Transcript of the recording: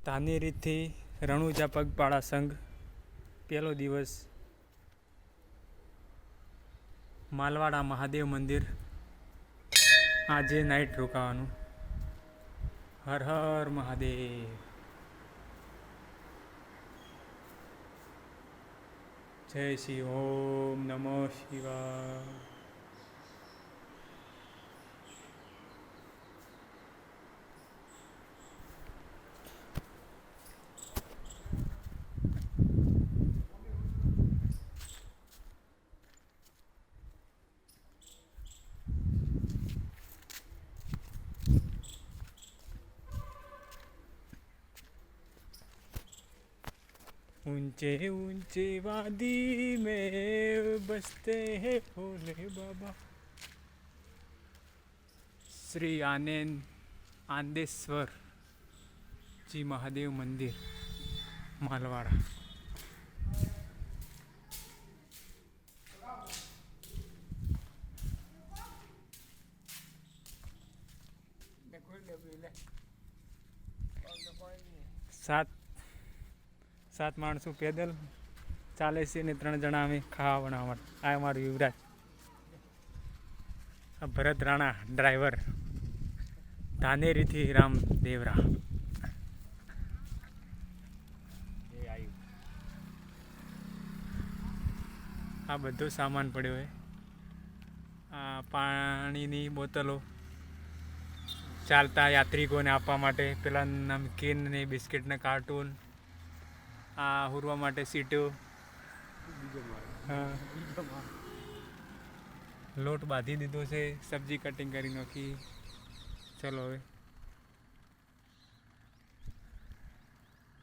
ધાનેરીથી રણુજા પગપાળા સંઘ પહેલો દિવસ માલવાડા મહાદેવ મંદિર આજે નાઇટ રોકાવાનું. હર હર મહાદેવ. જય શ્રી ઓમ નમઃ શિવાય. ऊंचे ऊंचे वादी में बसते हैं भोले बाबा. श्री आंदेश्वर जी महादेव मंदिर मालवाड़ा. સાત માણસો પેદલ ચાલે છે ને 3 જણા અમે ખાવા બનાવવા માટે. આ અમારું યુવરાજ, આ ભરત રાણા ડ્રાઈવર, ધાનેરીથી રામ દેવરા. આ બધો સામાન પડ્યો હોય. આ પાણીની બોટલો ચાલતા યાત્રિકોને આપવા માટે, પેલા નમકીન ને બિસ્કિટના કાર્ટૂન, આ હુરવા માટે સીટો, લોટ બાંધી દીધો છે, સબ્જી કટિંગ કરી નાખી. ચલો હવે